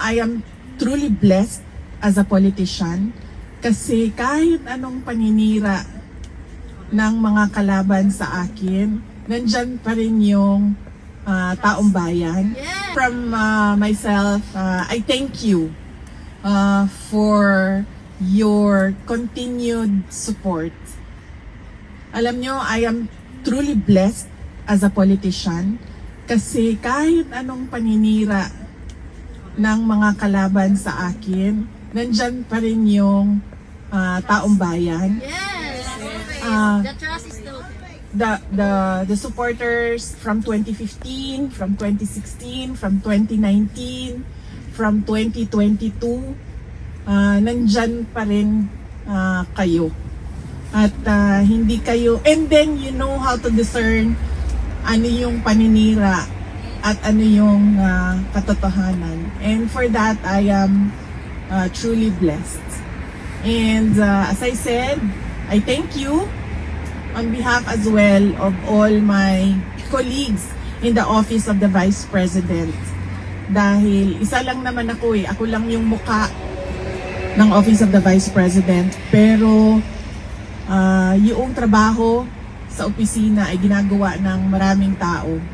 I am truly blessed as a politician kasi kahit anong paninira ng mga kalaban sa akin, nandyan pa rin yung taong bayan. From myself, I thank you for your continued support. Alam nyo, I am truly blessed as a politician kasi kahit anong paninira ng mga kalaban sa akin, nandyan pa rin yung taong bayan. The trust is still The supporters from 2015, from 2016, from 2019, from 2022, nandyan pa rin kayo. At hindi kayo, and then you know how to discern ano yung paninira at ano yung katotohanan. And for that, I am truly blessed. And as I said, I thank you on behalf as well of all my colleagues in the Office of the Vice President. Dahil isa lang naman ako ako lang yung muka ng Office of the Vice President. Pero yung trabaho sa opisina ay ginagawa ng maraming tao.